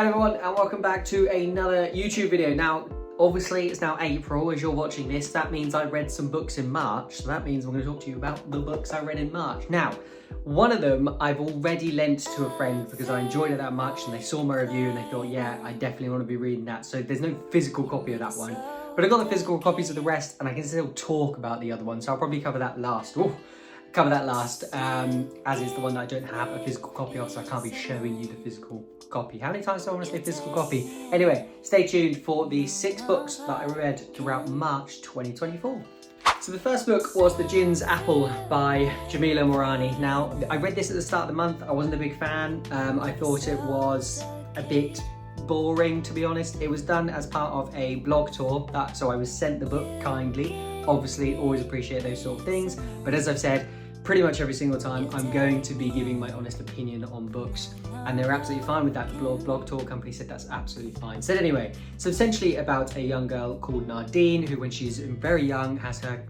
Hello everyone and welcome back to another YouTube video. Now, obviously it's now April as you're watching this. That means I read some books in March. So that means I'm going to talk to you about the books I read in March. Now, one of them I've already lent to a friend because I enjoyed it that much and they saw my review and they thought, yeah, I definitely want to be reading that. So there's no physical copy of that one. But I got the physical copies of the rest and I can still talk about the other one. So I'll probably cover that last. As is the one that I don't have a physical copy of, so I can't be showing you the physical copy. How many times do I want to say physical copy? Anyway, stay tuned for the 6 books that I read throughout March 2024. So the first book was The Jinn's Apple by Jamila Morani. Now, I read this at the start of the month. I wasn't a big fan. I thought it was a bit boring, to be honest. It was done as part of a blog tour, so I was sent the book kindly. Obviously, always appreciate those sort of things. But as I've said, pretty much every single time I'm going to be giving my honest opinion on books, and they're absolutely fine with that. The blog tour company said that's absolutely fine. So anyway, so essentially about a young girl called Nadine who, when she's very young, has her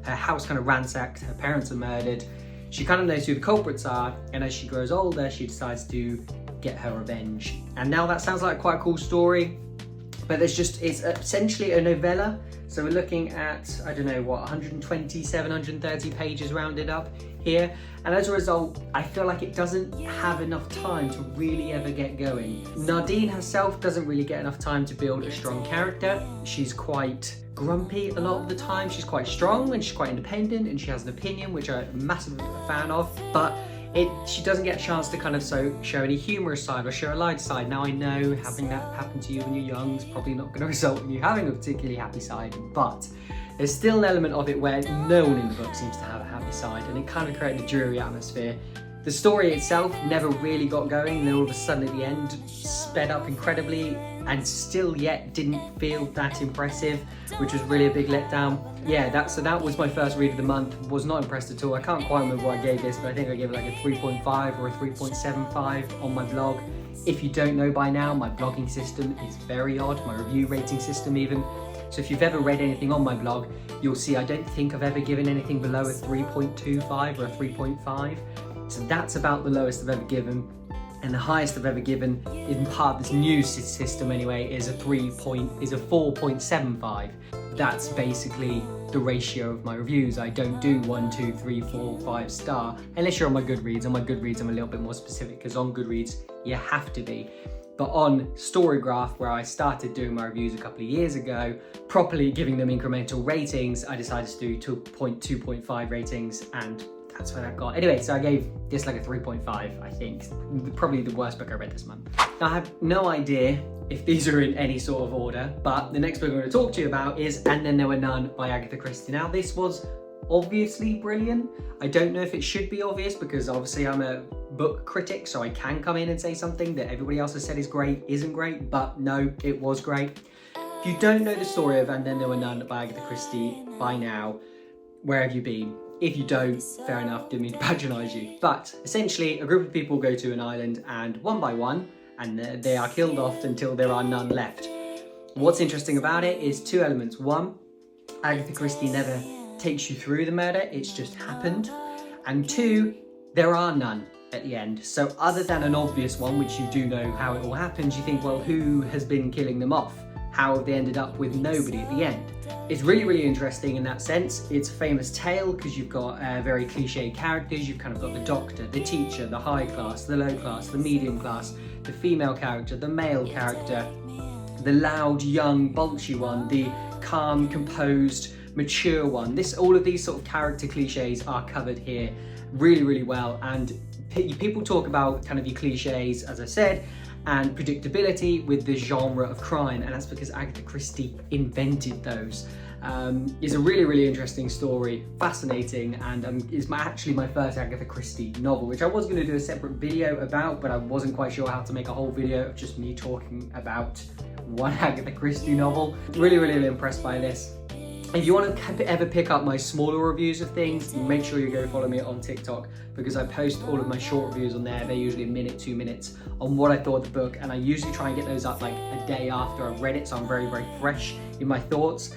house kind of ransacked, her parents are murdered. She kind of knows who the culprits are, and as she grows older, she decides to get her revenge. And now that sounds like quite a cool story, but it's essentially a novella. So we're looking at, I don't know, what, 127, 130 pages rounded up here. And as a result, I feel like it doesn't have enough time to really ever get going. Nadine herself doesn't really get enough time to build a strong character. She's quite grumpy a lot of the time. She's quite strong and she's quite independent and she has an opinion, which I'm a massive fan of. But she doesn't get a chance to kind of show any humorous side or show a light side. Now I know having that happen to you when you're young is probably not going to result in you having a particularly happy side, but there's still an element of it where no one in the book seems to have a happy side, and it kind of created a dreary atmosphere. The story itself never really got going, and then all of a sudden at the end sped up incredibly and still yet didn't feel that impressive, which was really a big letdown. Yeah, so that was my first read of the month. Was not impressed at all. I can't quite remember what I gave this, but I think I gave it like a 3.5 or a 3.75 on my blog. If you don't know by now, my blogging system is very odd, my review rating system even. So if you've ever read anything on my blog, you'll see I don't think I've ever given anything below a 3.25 or a 3.5. So that's about the lowest I've ever given. And the highest I've ever given, in part of this new system anyway, is a 4.75. That's basically the ratio of my reviews. I don't do 1, 2, 3, 4, 5 star, unless you're on my Goodreads. On my Goodreads, I'm a little bit more specific because on Goodreads, you have to be. But on Storygraph, where I started doing my reviews a couple of years ago, properly giving them incremental ratings, I decided to do 2.5 ratings, and that's what I got. Anyway, so I gave this like a 3.5, I think. Probably the worst book I read this month. Now, I have no idea if these are in any sort of order, but the next book I'm going to talk to you about is And Then There Were None by Agatha Christie. Now, this was obviously brilliant. I don't know if it should be obvious because obviously I'm a book critic, so I can come in and say something that everybody else has said is great isn't great, but no, it was great. If you don't know the story of And Then There Were None by Agatha Christie by now, where have you been? If you don't, fair enough, didn't mean to patronise you. But essentially, a group of people go to an island and one by one, and they are killed off until there are none left. What's interesting about it is 2 elements. 1, Agatha Christie never takes you through the murder, it's just happened. And 2, there are none at the end. So other than an obvious one, which you do know how it all happens, you think, well, who has been killing them off? How have they ended up with nobody at the end? It's really, really interesting in that sense. It's a famous tale because you've got very cliched characters. You've kind of got the doctor, the teacher, the high class, the low class, the medium class, the female character, the male character, the loud, young, bulgy one, the calm, composed, mature one. All of these sort of character cliches are covered here really, really well. And people talk about kind of your cliches, as I said, and predictability with the genre of crime, and that's because Agatha Christie invented those. It's a really, really interesting story, fascinating, and it's actually my first Agatha Christie novel, which I was going to do a separate video about, but I wasn't quite sure how to make a whole video of just me talking about one Agatha Christie novel. Really, really, really impressed by this. If you want to ever pick up my smaller reviews of things, make sure you go follow me on TikTok because I post all of my short reviews on there. They're usually a minute, 2 minutes on what I thought of the book, and I usually try and get those up like a day after I've read it, so I'm very, very fresh in my thoughts.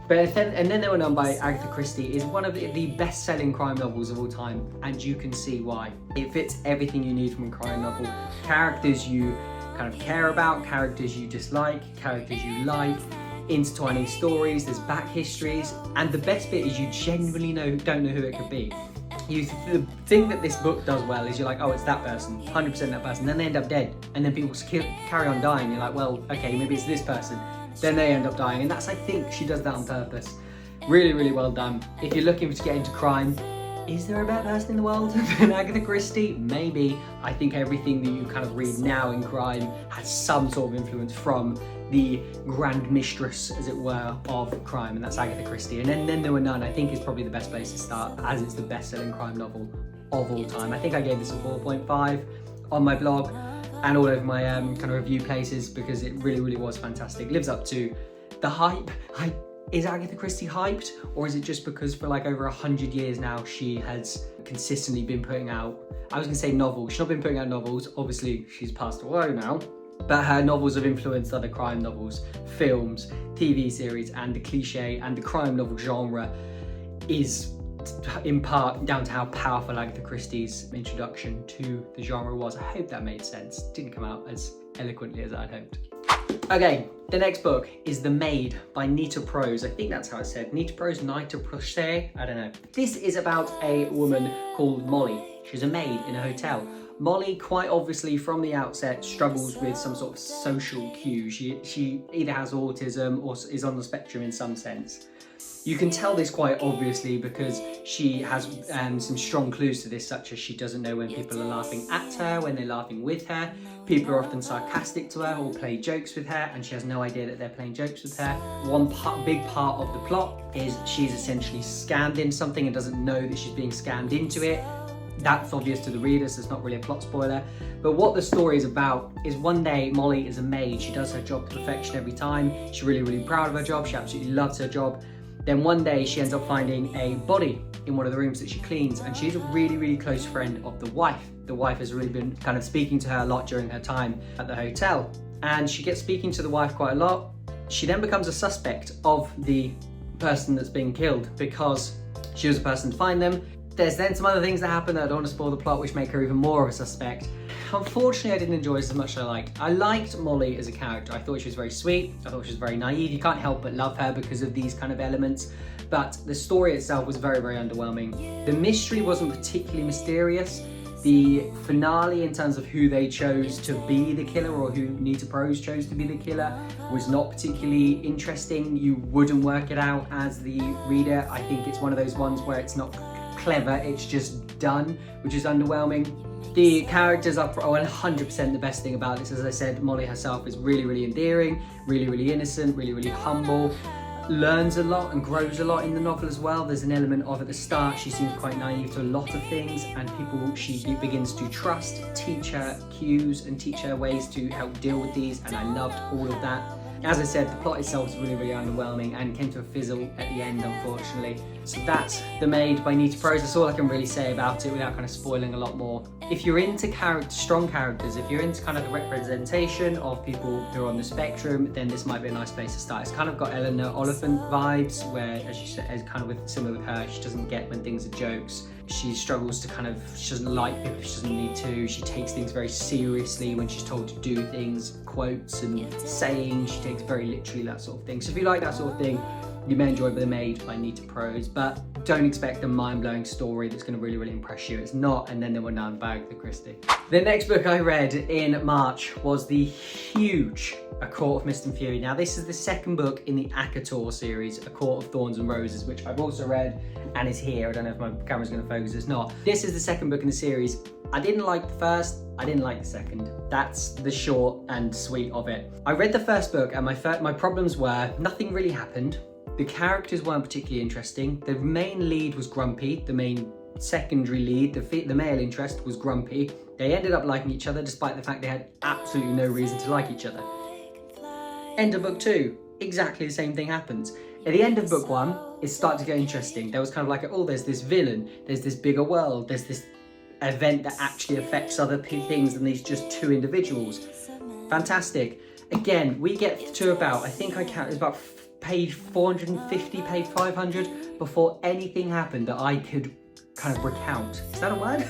But And Then There Were None by Agatha Christie is one of the best-selling crime novels of all time, and you can see why. It fits everything you need from a crime novel. Characters you kind of care about, characters you dislike, characters you like, intertwining stories, there's back histories, and the best bit is you genuinely don't know who it could be. The thing that this book does well is you're like, oh, it's that person, 100% that person, then they end up dead, and then people carry on dying. You're like, well, okay, maybe it's this person, then they end up dying, and I think she does that on purpose. Really, really well done. If you're looking to get into crime, is there a better person in the world than Agatha Christie? Maybe. I think everything that you kind of read now in crime has some sort of influence from the grand mistress, as it were, of crime, and that's Agatha Christie. And then There Were None, I think, is probably the best place to start, as it's the best-selling crime novel of all time. I think I gave this a 4.5 on my blog and all over my kind of review places, because it really, really was fantastic. Lives up to the hype. Is Agatha Christie hyped, or is it just because for like over 100 years now she has consistently been putting out, I was gonna say novels, she's not been putting out novels, obviously she's passed away now, but her novels have influenced other crime novels, films, TV series, and the cliche and the crime novel genre is in part down to how powerful Agatha Christie's introduction to the genre was. I hope that made sense. Didn't come out as eloquently as I'd hoped. Okay, the next book is The Maid by Nita Prose. I think that's how it's said. Nita Prose, Nita Prose, I don't know. This is about a woman called Molly. She's a maid in a hotel. Molly, quite obviously from the outset, struggles with some sort of social cues. She either has autism or is on the spectrum in some sense. You can tell this quite obviously because she has some strong clues to this, such as she doesn't know when people are laughing at her, when they're laughing with her. People are often sarcastic to her or play jokes with her, and she has no idea that they're playing jokes with her. Big part of the plot is she's essentially scammed in something and doesn't know that she's being scammed into it. That's obvious to the reader, so it's not really a plot spoiler. But what the story is about is one day Molly is a maid. She does her job to perfection every time. She's really, really proud of her job. She absolutely loves her job. Then one day she ends up finding a body in one of the rooms that she cleans, and she's a really, really close friend of the wife. The wife has really been kind of speaking to her a lot during her time at the hotel, and she gets speaking to the wife quite a lot. She then becomes a suspect of the person that's being killed because she was the person to find them. There's then some other things that happen that I don't want to spoil the plot, which make her even more of a suspect. Unfortunately, I didn't enjoy this as much as I liked. I liked Molly as a character. I thought she was very sweet. I thought she was very naive. You can't help but love her because of these kind of elements. But the story itself was very, very underwhelming. The mystery wasn't particularly mysterious. The finale, in terms of who they chose to be the killer, or who Nita Prose chose to be the killer, was not particularly interesting. You wouldn't work it out as the reader. I think it's one of those ones where it's not clever, it's just done, which is underwhelming. The characters are 100% the best thing about this. As I said, Molly herself is really, really endearing, really, really innocent, really, really humble, learns a lot and grows a lot in the novel as well. There's an element of, at the start, she seems quite naive to a lot of things, and people she begins to trust, teach her cues and teach her ways to help deal with these, and I loved all of that. As I said, the plot itself was really, really underwhelming and came to a fizzle at the end, unfortunately. So that's The Maid by Nita Prose. That's all I can really say about it without kind of spoiling a lot more. If you're into strong characters, if you're into kind of the representation of people who are on the spectrum, then this might be a nice place to start. It's kind of got Eleanor Oliphant vibes, where, as you said, as kind of similar with her, she doesn't get when things are jokes. She struggles to she doesn't like people she doesn't need to. She takes things very seriously when she's told to do things, quotes and sayings, she takes very literally, that sort of thing. So if you like that sort of thing, you may enjoy The Maid by Nita Prose, but don't expect a mind-blowing story that's going to really, really impress you. It's not, and then There Were None by Agatha Christie. The next book I read in March was the huge A Court of Mist and Fury. Now, this is the second book in the ACATOR series, A Court of Thorns and Roses, which I've also read and is here. I don't know if my camera's going to focus, it's not. This is the second book in the series. I didn't like the first, I didn't like the second. That's the short and sweet of it. I read the first book and my problems were nothing really happened. The characters weren't particularly interesting. The main lead was grumpy. The main secondary lead, the male interest, was grumpy. They ended up liking each other despite the fact they had absolutely no reason to like each other. End of book 2, exactly the same thing happens. At the end of book 1, it started to get interesting. There was kind of like, oh, there's this villain, there's this bigger world, there's this event that actually affects other things than these just two individuals. Fantastic. Again, we get to about, I think I counted about page 450, page 500 before anything happened that I could kind of recount. Is that a word?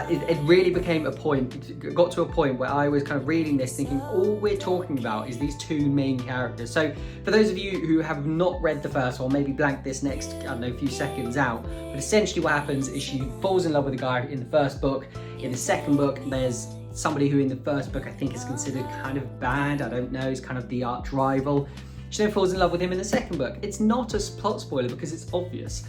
It really became a point, it got to a point where I was kind of reading this thinking all we're talking about is these two main characters. So for those of you who have not read the first one, maybe blank this next, I don't know, few seconds out, but essentially what happens is she falls in love with a guy in the first book. In the second book, there's somebody who in the first book I think is considered kind of bad, I don't know, is kind of the arch rival. She then falls in love with him in the second book. It's not a plot spoiler because it's obvious.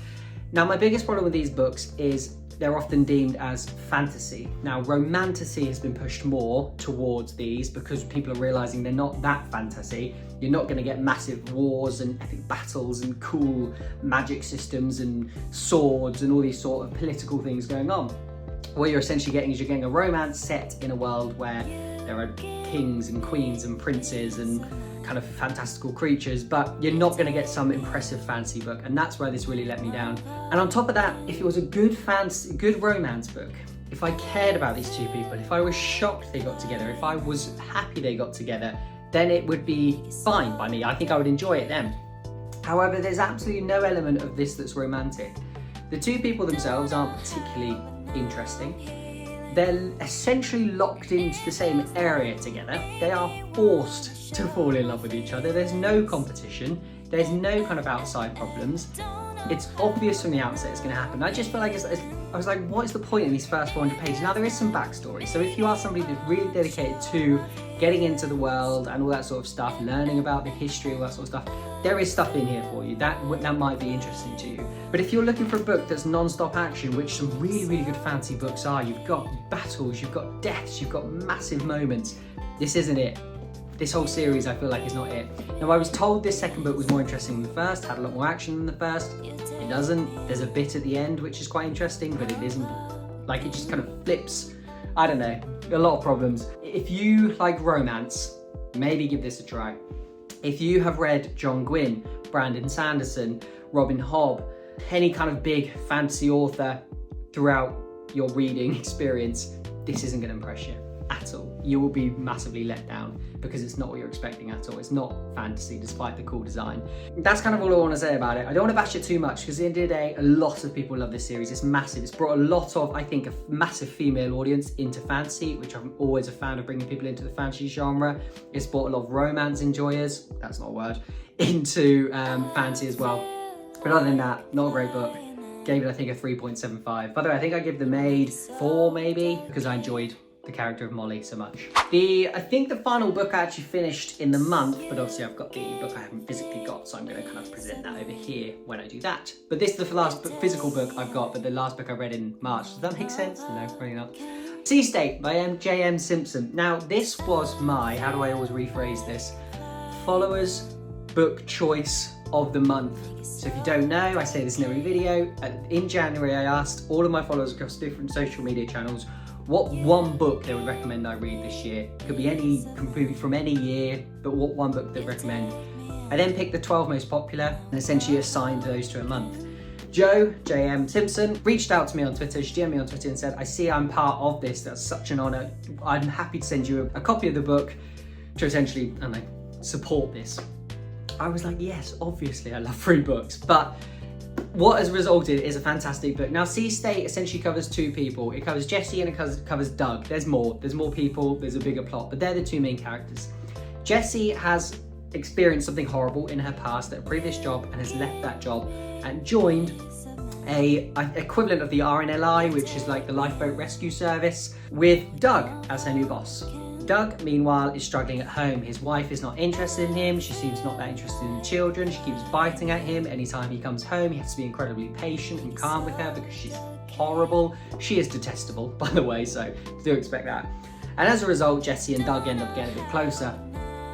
Now, my biggest problem with these books is they're often deemed as fantasy. Now, romantasy has been pushed more towards these because people are realizing they're not that fantasy. You're not gonna get massive wars and epic battles and cool magic systems and swords and all these sort of political things going on. What you're essentially getting is you're getting a romance set in a world where there are kings and queens and princes and kind of fantastical creatures, but you're not going to get some impressive fantasy book, and that's where this really let me down. And on top of that, if it was a good romance book, if I cared about these two people, if I was shocked they got together, if I was happy they got together, then it would be fine by me. I think I would enjoy it then. However, there's absolutely no element of this that's romantic. The two people themselves aren't particularly interesting. They're essentially locked into the same area together. They are forced to fall in love with each other. There's no competition. There's no kind of outside problems. It's obvious from the outset it's going to happen. I just feel like I was like, what is the point in these first 400 pages? Now, there is some backstory. So if you are somebody that's really dedicated to getting into the world and all that sort of stuff, learning about the history, all that sort of stuff, there is stuff in here for you. That might be interesting to you. But if you're looking for a book that's non-stop action, which some really, really good fantasy books are, you've got battles, you've got deaths, you've got massive moments, this isn't it. This whole series, I feel like, is not it. Now, I was told this second book was more interesting than the first, had a lot more action than the first. It doesn't. There's a bit at the end which is quite interesting, but it isn't. Like, it just kind of flips. I don't know, a lot of problems. If you like romance, maybe give this a try. If you have read John Gwynne, Brandon Sanderson, Robin Hobb, any kind of big fantasy author throughout your reading experience, this isn't going to impress you at all. You will be massively let down because it's not what you're expecting at all. It's not fantasy despite the cool design. That's kind of all I want to say about it. I don't want to bash it too much because at the end of the day, a lot of people love this series. It's massive. It's brought a lot of, I think, a massive female audience into fantasy, which I'm always a fan of bringing people into the fantasy genre. It's brought a lot of romance enjoyers, that's not a word, into fantasy as well. But other than that, not a great book. Gave it, I think, a 3.75. By the way, I think I give The Maid 4 maybe because I enjoyed the character of Molly so much. I think the final book I actually finished in the month, but obviously I've got the book I haven't physically got, so I'm going to kind of present that over here when I do that. But this is the last physical book I've got, but the last book I read in March. Does that make sense? No, probably not. Sea State by J.M. Simpson. Now, this was my, how do I always rephrase this, followers book choice of the month. So if you don't know, I say this in every video. In January, I asked all of my followers across different social media channels what one book they would recommend I read this year. Could be from any year, but what one book they'd recommend. I then picked the 12 most popular and essentially assigned those to a month. J.M. Simpson, reached out to me on Twitter, she DM'd me on Twitter and said, I see I'm part of this, that's such an honour. I'm happy to send you a copy of the book to essentially, I don't know, support this. I was like, yes, obviously I love free books, but what has resulted is a fantastic book. Now, Sea State essentially covers two people. It covers Jesse and it covers Doug. There's more people, there's a bigger plot, but they're the two main characters. Jessie has experienced something horrible in her past at a previous job and has left that job and joined a equivalent of the RNLI, which is like the lifeboat rescue service, with Doug as her new boss. Doug, meanwhile, is struggling at home. His wife is not interested in him. She seems not that interested in the children. She keeps biting at him. Anytime he comes home, he has to be incredibly patient and calm with her because she's horrible. She is detestable, by the way, so do expect that. And as a result, Jesse and Doug end up getting a bit closer.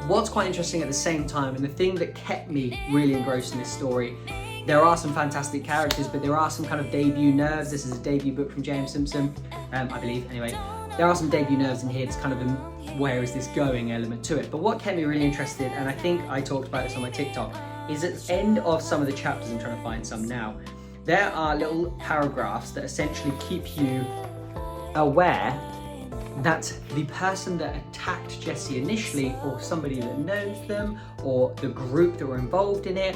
What's quite interesting at the same time, and the thing that kept me really engrossed in this story, there are some fantastic characters, but there are some kind of debut nerves. This is a debut book from J.M. Simpson, I believe, anyway. There are some debut nerves in here. It's kind of a where is this going element to it. But what kept me really interested, and I think I talked about this on my TikTok, is at the end of some of the chapters, I'm trying to find some now, there are little paragraphs that essentially keep you aware that the person that attacked Jesse initially, or somebody that knows them, or the group that were involved in it,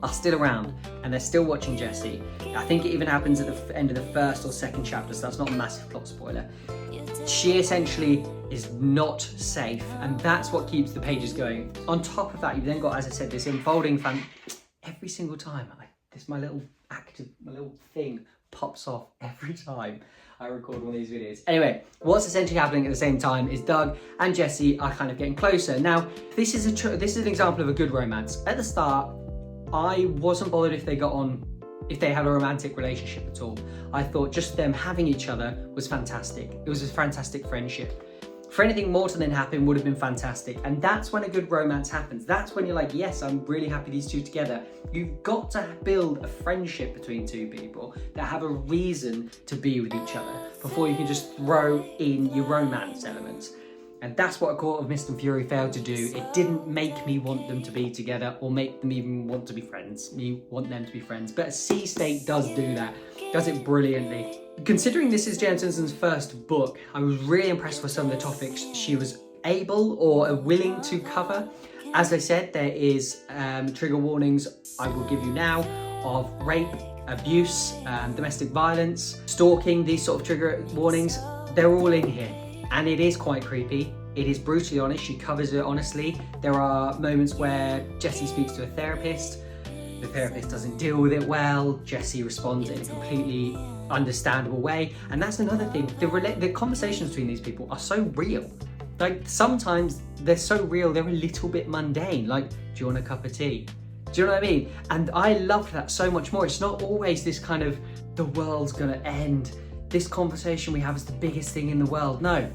are still around and they're still watching Jessie. I think it even happens at the end of the first or second chapter, so that's not a massive plot spoiler. She essentially is not safe, and that's what keeps the pages going. On top of that, you've then got, as I said, this unfolding every single time. My little thing pops off every time I record one of these videos. Anyway, what's essentially happening at the same time is Doug and Jessie are kind of getting closer. Now, this is an example of a good romance. At the start, I wasn't bothered if they got on, if they had a romantic relationship at all. I thought just them having each other was fantastic. It was a fantastic friendship. For anything more to then happen would have been fantastic. And that's when a good romance happens. That's when you're like, yes, I'm really happy these two together. You've got to build a friendship between two people that have a reason to be with each other before you can just throw in your romance elements. And that's what A Court of Mist and Fury failed to do. It didn't make me want them to be together or make them even want to be friends. Me want them to be friends. But Sea State does do that. Does it brilliantly. Considering this is J.M. Simpson's first book, I was really impressed with some of the topics she was able or willing to cover. As I said, there is trigger warnings I will give you now of rape, abuse, domestic violence, stalking, these sort of trigger warnings. They're all in here. And it is quite creepy. It is brutally honest. She covers it honestly. There are moments where Jessie speaks to a therapist. The therapist doesn't deal with it well. Jessie responds in a completely understandable way. And that's another thing. The conversations between these people are so real. Like, sometimes they're so real, they're a little bit mundane. Like, do you want a cup of tea? Do you know what I mean? And I love that so much more. It's not always this kind of, the world's gonna end. This conversation we have is the biggest thing in the world. No.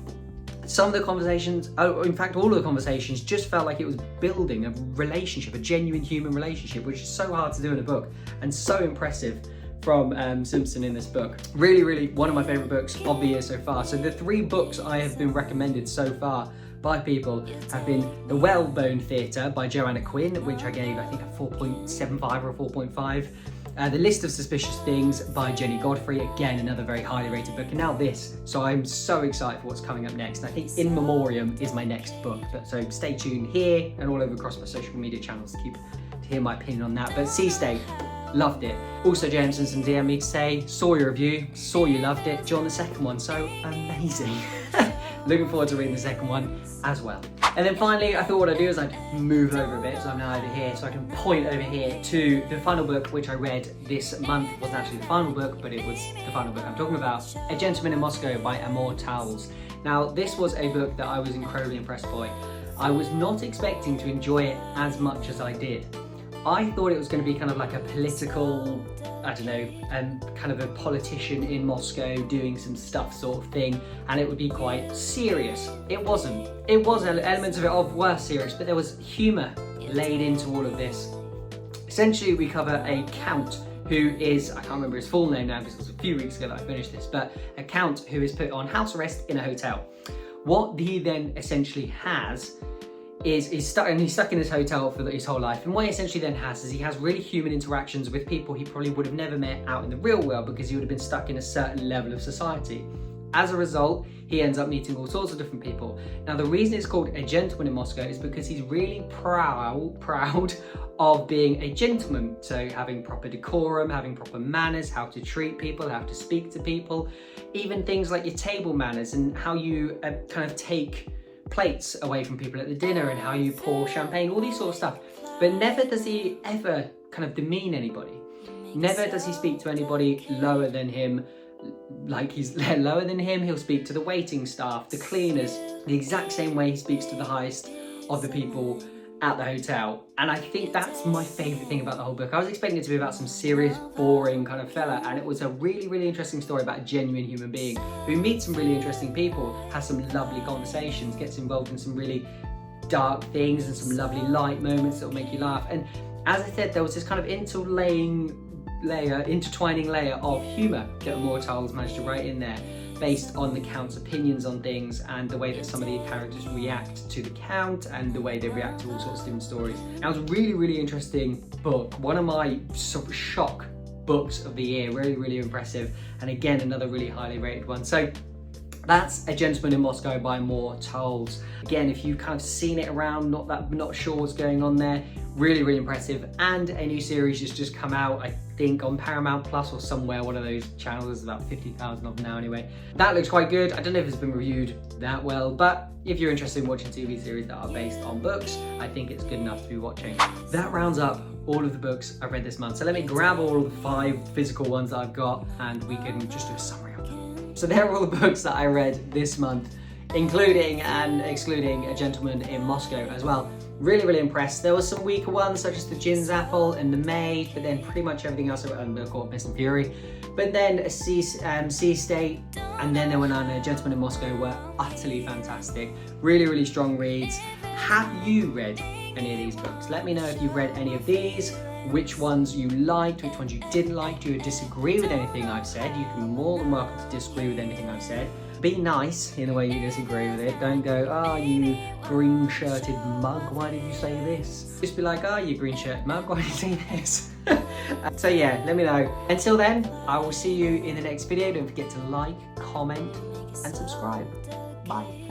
Some of the conversations, in fact, all of the conversations just felt like it was building a relationship, a genuine human relationship, which is so hard to do in a book and so impressive from Simpson in this book. Really, really one of my favorite books of the year so far. So the 3 books I have been recommended so far by people have been The Whalebone Theatre by Joanna Quinn, which I gave, I think, a 4.75 or a 4.5. The List of Suspicious Things by Jenny Godfrey, again, another very highly rated book. And now this, so I'm so excited for what's coming up next. I think In Memoriam is my next book, so stay tuned here and all over across my social media channels to hear my opinion on that. But Sea State, loved it. Also, J.M. Simpson DM'd me to say, saw your review, saw you loved it, do you want the second one? So amazing. Looking forward to reading the second one as well. And then finally, I thought what I'd do is I'd move over a bit, so I'm now over here, so I can point over here to the final book which I read this month. It wasn't actually the final book, but it was the final book I'm talking about. A Gentleman in Moscow by Amor Towles. Now, this was a book that I was incredibly impressed by. I was not expecting to enjoy it as much as I did. I thought it was going to be kind of like a political, I don't know, kind of a politician in Moscow doing some stuff sort of thing, and it would be quite serious. It wasn't. It was elements of it were serious, but there was humour laid into all of this. Essentially, we cover a count who is, I can't remember his full name now because it was a few weeks ago that I finished this, but a count who is put on house arrest in a hotel. What he then essentially has is he's stuck in this hotel for his whole life, and what he essentially then has is he has really human interactions with people he probably would have never met out in the real world because he would have been stuck in a certain level of society. As a result, he ends up meeting all sorts of different people. Now, the reason it's called A Gentleman in Moscow is because he's really proud of being a gentleman. So having proper decorum, having proper manners, how to treat people, how to speak to people, even things like your table manners and how you kind of take plates away from people at the dinner and how you pour champagne, all these sort of stuff. But never does he ever kind of demean anybody. Never does he speak to anybody lower than him. Like he's lower than him, he'll speak to the waiting staff, the cleaners, the exact same way he speaks to the highest of the people at the hotel. And I think that's my favourite thing about the whole book. I was expecting it to be about some serious, boring kind of fella, and it was a really, really interesting story about a genuine human being who meets some really interesting people, has some lovely conversations, gets involved in some really dark things and some lovely light moments that will make you laugh. And as I said, there was this kind of intertwining layer of humour that Amor Towles managed to write in there, based on the Count's opinions on things and the way that some of the characters react to the Count and the way they react to all sorts of different stories. Now, it was a really, really interesting book. One of my sort of shock books of the year. Really, really impressive. And again, another really highly rated one. So that's A Gentleman in Moscow by Amor Towles. Again, if you've kind of seen it around, not sure what's going on there, Really, really impressive. And a new series has just come out, I think on Paramount Plus or somewhere, one of those channels. There's about 50,000 of them now anyway. That looks quite good. I don't know if it's been reviewed that well, but if you're interested in watching TV series that are based on books, I think it's good enough to be watching. That rounds up all of the books I've read this month. So let me grab all of the 5 physical ones that I've got and we can just do a summary of them. So there are all the books that I read this month, including and excluding A Gentleman in Moscow as well. Really, really impressed. There were some weaker ones such as The Jin's Apple and The Maid, but then pretty much everything else I read under Court of Mist and Fury. But then a Sea State, and then there were A Gentleman in Moscow were utterly fantastic. Really, really strong reads. Have you read any of these books? Let me know if you've read any of these, which ones you liked, which ones you didn't like. Do you disagree with anything I've said? You can more than welcome to disagree with anything I've said. Be nice in the way you disagree with it. Don't go, oh, you green-shirted mug, why did you say this? Just be like, oh, you green-shirted mug, why did you say this? So yeah, let me know. Until then, I will see you in the next video. Don't forget to like, comment, and subscribe. Bye.